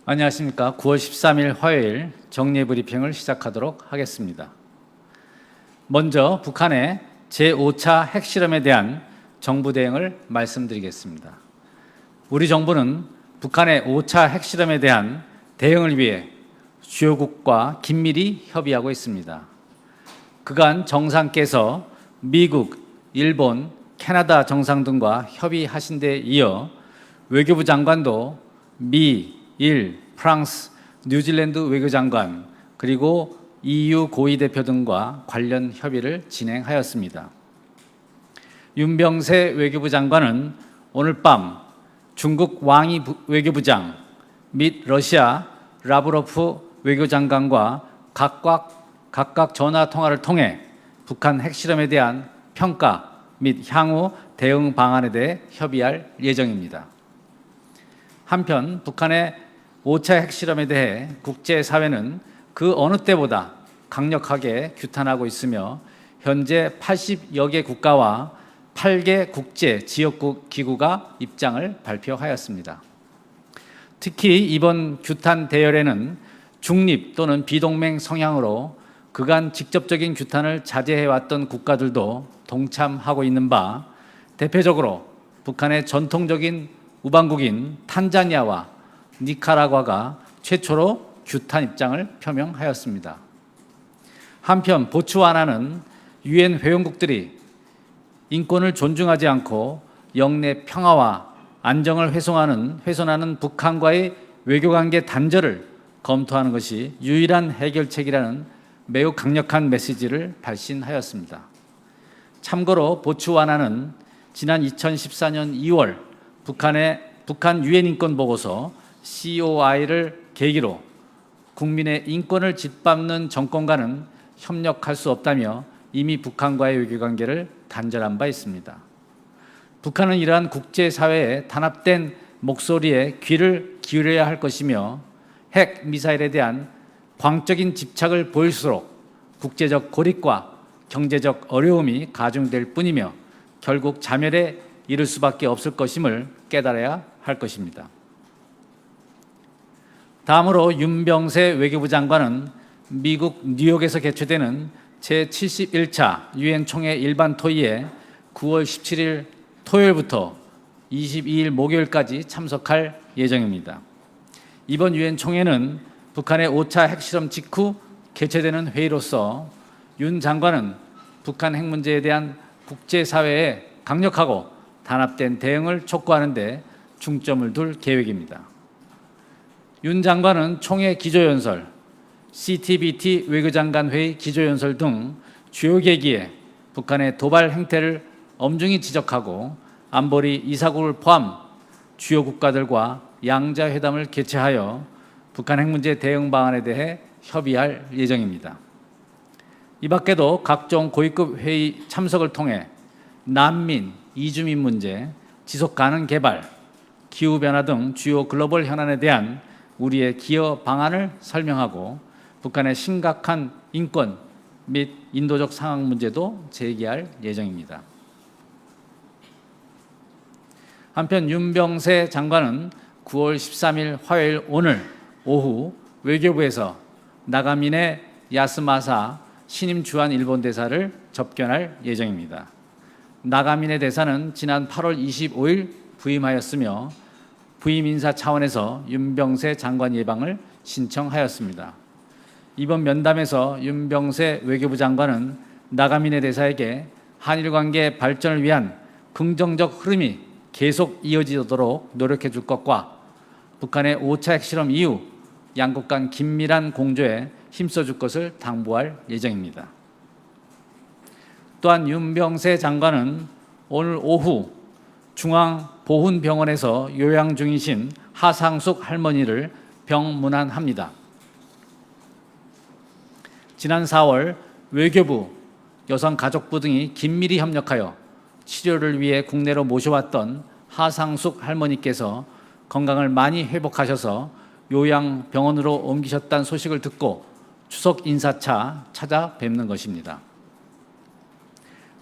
안녕하십니까. 9월 13일 화요일 정례 브리핑을 시작하도록 하겠습니다. 먼저 북한의 제5차 핵실험에 대한 정부 대응을 말씀드리겠습니다. 우리 정부는 북한의 5차 핵실험에 대한 대응을 위해 주요국과 긴밀히 협의하고 있습니다. 그간 정상께서 미국, 일본, 캐나다 정상 등과 협의하신 데 이어 외교부 장관도 미, 일, 프랑스, 뉴질랜드 외교장관 그리고 EU 고위대표 등과 관련 협의를 진행하였습니다. 윤병세 외교부 장관은 오늘 밤 중국 왕이 외교부장 및 러시아 라브로프 외교장관과 각각 전화 통화를 통해 북한 핵실험에 대한 평가 및 향후 대응 방안에 대해 협의할 예정입니다. 한편 북한의 5차 핵실험에 대해 국제사회는 그 어느 때보다 강력하게 규탄하고 있으며 현재 80여 개 국가와 8개 국제 지역국 기구가 입장을 발표하였습니다. 특히 이번 규탄 대열에는 중립 또는 비동맹 성향으로 그간 직접적인 규탄을 자제해왔던 국가들도 동참하고 있는 바 대표적으로 북한의 전통적인 우방국인 탄자니아와 니카라과가 최초로 규탄 입장을 표명하였습니다. 한편 보츠와나는 유엔 회원국들이 인권을 존중하지 않고 영내 평화와 안정을 훼손하는 북한과의 외교관계 단절을 검토하는 것이 유일한 해결책이라는 매우 강력한 메시지를 발신하였습니다. 참고로 보츠와나는 지난 2014년 2월 북한 유엔 인권 보고서 COI를 계기로 국민의 인권을 짓밟는 정권과는 협력할 수 없다며 이미 북한과의 외교관계를 단절한 바 있습니다. 북한은 이러한 국제사회의 단합된 목소리에 귀를 기울여야 할 것이며 핵 미사일에 대한 광적인 집착을 보일수록 국제적 고립과 경제적 어려움이 가중될 뿐이며 결국 자멸에 이를 수밖에 없을 것임을 깨달아야 할 것입니다. 다음으로 윤병세 외교부 장관은 미국 뉴욕에서 개최되는 제71차 유엔 총회 일반 토의에 9월 17일 토요일부터 22일 목요일까지 참석할 예정입니다. 이번 유엔 총회는 북한의 5차 핵실험 직후 개최되는 회의로서 윤 장관은 북한 핵 문제에 대한 국제사회의 강력하고 단합된 대응을 촉구하는 데 중점을 둘 계획입니다. 윤 장관은 총회 기조연설, CTBT 외교장관 회의 기조연설 등 주요 계기에 북한의 도발 행태를 엄중히 지적하고 안보리 이사국을 포함 주요 국가들과 양자회담을 개최하여 북한 핵 문제 대응 방안에 대해 협의할 예정입니다. 이 밖에도 각종 고위급 회의 참석을 통해 난민, 이주민 문제, 지속가능 개발, 기후변화 등 주요 글로벌 현안에 대한 우리의 기여 방안을 설명하고 북한의 심각한 인권 및 인도적 상황 문제도 제기할 예정입니다. 한편 윤병세 장관은 9월 13일 화요일 오늘 오후 외교부에서 나가민의 야스마사 신임 주한 일본 대사를 접견할 예정입니다. 나가민의 대사는 지난 8월 25일 부임하였으며 부임 인사 차원에서 윤병세 장관 예방을 신청하였습니다. 이번 면담에서 윤병세 외교부 장관은 나가민의 대사에게 한일 관계 발전을 위한 긍정적 흐름이 계속 이어지도록 노력해 줄 것과 북한의 5차 핵실험 이후 양국 간 긴밀한 공조에 힘써 줄 것을 당부할 예정입니다. 또한 윤병세 장관은 오늘 오후 중앙보훈병원에서 요양 중이신 하상숙 할머니를 병문안합니다. 지난 4월 외교부, 여성가족부 등이 긴밀히 협력하여 치료를 위해 국내로 모셔왔던 하상숙 할머니께서 건강을 많이 회복하셔서 요양병원으로 옮기셨다는 소식을 듣고 추석 인사차 찾아뵙는 것입니다.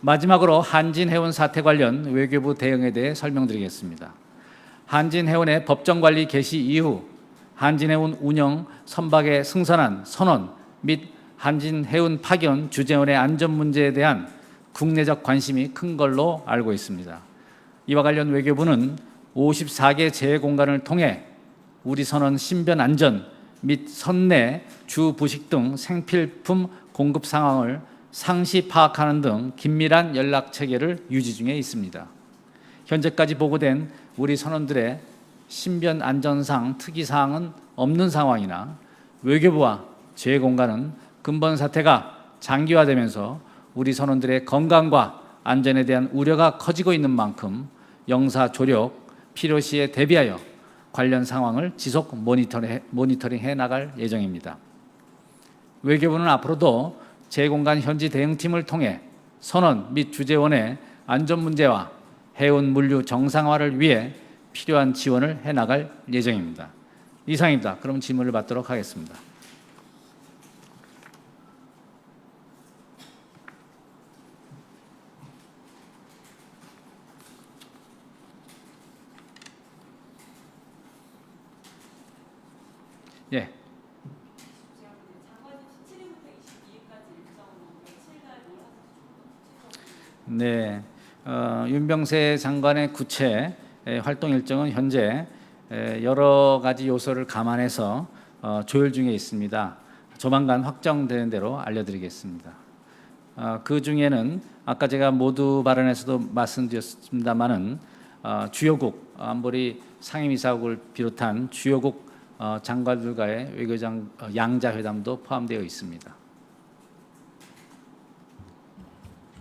마지막으로 한진해운 사태 관련 외교부 대응에 대해 설명드리겠습니다. 한진해운의 법정관리 개시 이후 한진해운 운영 선박의 승선안 선언 및 한진해운 파견 주재원의 안전 문제에 대한 국내적 관심이 큰 걸로 알고 있습니다. 이와 관련 외교부는 54개 재공간을 통해 우리 선원 신변 안전 및 선내 주 부식 등 생필품 공급 상황을 상시 파악하는 등 긴밀한 연락 체계를 유지 중에 있습니다. 현재까지 보고된 우리 선원들의 신변 안전상 특이 사항은 없는 상황이나 외교부와 재공간은 근본 사태가 장기화되면서 우리 선원들의 건강과 안전에 대한 우려가 커지고 있는 만큼 영사 조력 필요시에 대비하여 관련 상황을 지속 모니터링해 나갈 예정입니다. 외교부는 앞으로도 재공간 현지 대응팀을 통해 선원 및 주재원의 안전 문제와 해운 물류 정상화를 위해 필요한 지원을 해 나갈 예정입니다. 이상입니다. 그럼 질문을 받도록 하겠습니다. 예. 네, 윤병세 장관의 구체 활동 일정은 현재 여러 가지 요소를 감안해서 조율 중에 있습니다. 조만간 확정되는 대로 알려드리겠습니다. 그 중에는 아까 제가 모두 발언에서도 말씀드렸습니다마는 주요국 안보리 상임이사국을 비롯한 주요국 장관들과의 외교장 양자회담도 포함되어 있습니다.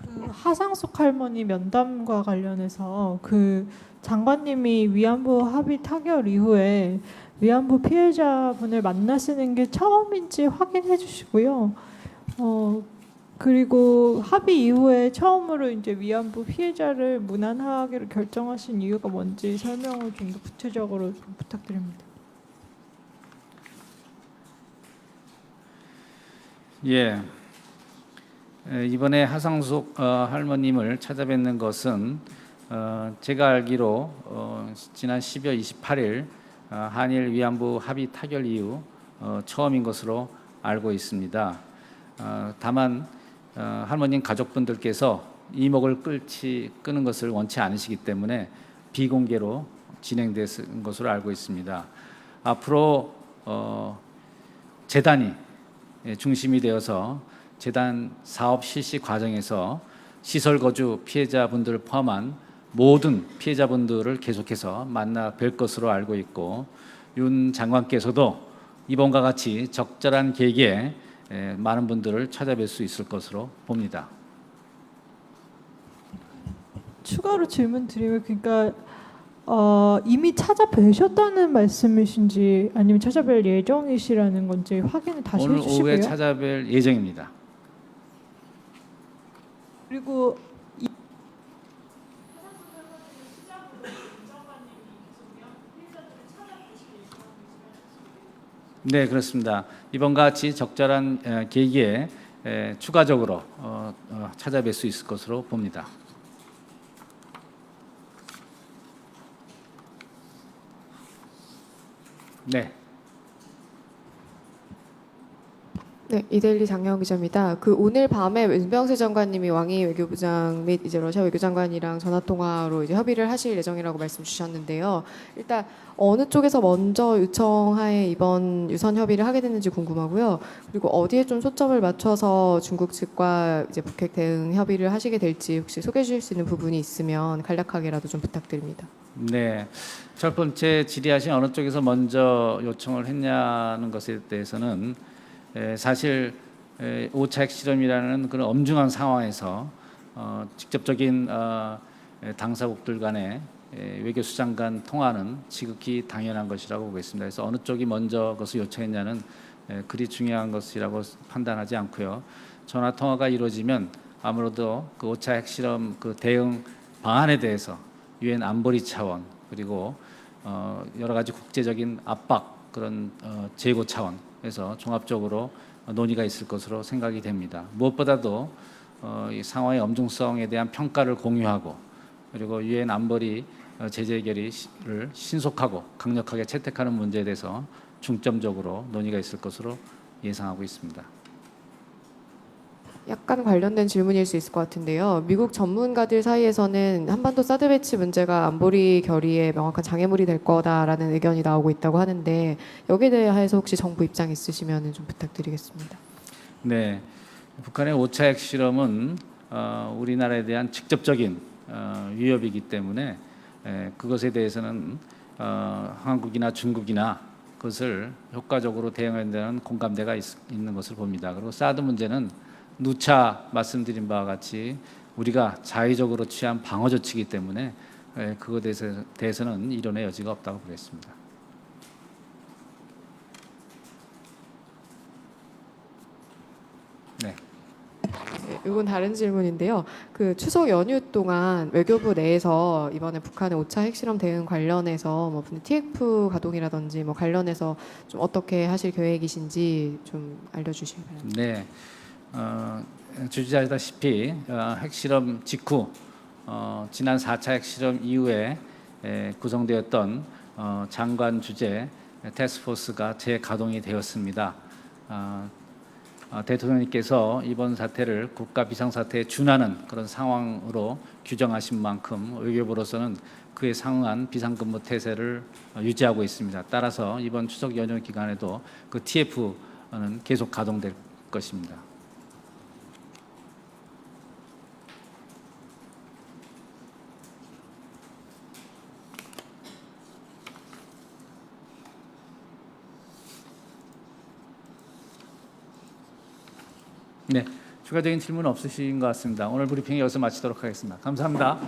그 하상숙 할머니 면담과 관련해서 그 장관님이 위안부 합의 타결 이후에 위안부 피해자분을 만나시는 게 처음인지 확인해 주시고요. 그리고 합의 이후에 처음으로 이제 위안부 피해자를 무난하기로 결정하신 이유가 뭔지 설명을 좀 더 구체적으로 좀 부탁드립니다. 예. 이번에 하상숙 할머님을 찾아뵙는 것은 제가 알기로 지난 12월 28일 한일 위안부 합의 타결 이후 처음인 것으로 알고 있습니다. 다만 할머님 가족분들께서 이목을 끄는 것을 원치 않으시기 때문에 비공개로 진행된 것으로 알고 있습니다. 앞으로 재단이 중심이 되어서 재단 사업 실시 과정에서 시설 거주 피해자분들을 포함한 모든 피해자분들을 계속해서 만나 뵐 것으로 알고 있고 윤 장관께서도 이번과 같이 적절한 계기에 많은 분들을 찾아뵐 수 있을 것으로 봅니다. 추가로 질문 드리면 그러니까 이미 찾아뵈셨다는 말씀이신지 아니면 찾아뵐 예정이시라는 건지 확인을 다시 오늘 해주시고요. 오후에 찾아뵐 예정입니다. 그리고 네, 그렇습니다. 이번과 같이 적절한 계기에 추가적으로 찾아뵐 수 있을 것으로 봅니다. 네. 네, 이데일리 장영 기자입니다. 그 오늘 밤에 윤병세 장관님이 왕이 외교부장 및 이제 러시아 외교장관이랑 전화 통화로 이제 협의를 하실 예정이라고 말씀 주셨는데요. 일단 어느 쪽에서 먼저 요청하에 이번 유선 협의를 하게 됐는지 궁금하고요. 그리고 어디에 좀 초점을 맞춰서 중국 측과 이제 북핵 대응 협의를 하시게 될지 혹시 소개해 주실 수 있는 부분이 있으면 간략하게라도 좀 부탁드립니다. 네. 첫 번째 질의하신 어느 쪽에서 먼저 요청을 했냐는 것에 대해서는 사실 5차 핵실험이라는 그런 엄중한 상황에서 직접적인 당사국들 간의 외교수장 간 통화는 지극히 당연한 것이라고 보겠습니다. 그래서 어느 쪽이 먼저 그것을 요청했냐는 그리 중요한 것이라고 판단하지 않고요. 전화 통화가 이루어지면 아무래도 그 5차 핵실험 그 대응 방안에 대해서 유엔 안보리 차원 그리고 여러 가지 국제적인 압박 그런 제고 차원에서 종합적으로 논의가 있을 것으로 생각이 됩니다. 무엇보다도 이 상황의 엄중성에 대한 평가를 공유하고 그리고 유엔 안보리 제재 결의를 신속하고 강력하게 채택하는 문제에 대해서 중점적으로 논의가 있을 것으로 예상하고 있습니다. 약간 관련된 질문일 수 있을 것 같은데요. 미국 전문가들 사이에서는 한반도 사드 배치 문제가 안보리 결의에 명확한 장애물이 될 거다라는 의견이 나오고 있다고 하는데 여기에 대해서 혹시 정부 입장 있으시면 좀 부탁드리겠습니다. 네, 북한의 5차 핵실험은 우리나라에 대한 직접적인 위협이기 때문에 그것에 대해서는 한국이나 중국이나 그것을 효과적으로 대응해야 되는 공감대가 있는 것을 봅니다. 그리고 사드 문제는 누차 말씀드린 바와 같이 우리가 자의적으로 취한 방어 조치이기 때문에 그것에 대해서는 이론의 여지가 없다고 보겠습니다. 네. 네, 이건 다른 질문인데요. 그 추석 연휴 동안 외교부 내에서 이번에 북한의 5차 핵실험 대응 관련해서 뭐 TF 가동이라든지 뭐 관련해서 좀 어떻게 하실 계획이신지 좀 알려주시기 바랍니다. 네, 주지하다시피 핵실험 직후 지난 4차 핵실험 이후에 구성되었던 장관 주재 태스크포스가 재가동이 되었습니다. 대통령님께서 이번 사태를 국가 비상사태에 준하는 그런 상황으로 규정하신 만큼 외교부로서는 그에 상응한 비상근무 태세를 유지하고 있습니다. 따라서 이번 추석 연휴 기간에도 그 TF는 계속 가동될 것입니다. 네, 추가적인 질문 없으신 것 같습니다. 오늘 브리핑 여기서 마치도록 하겠습니다. 감사합니다.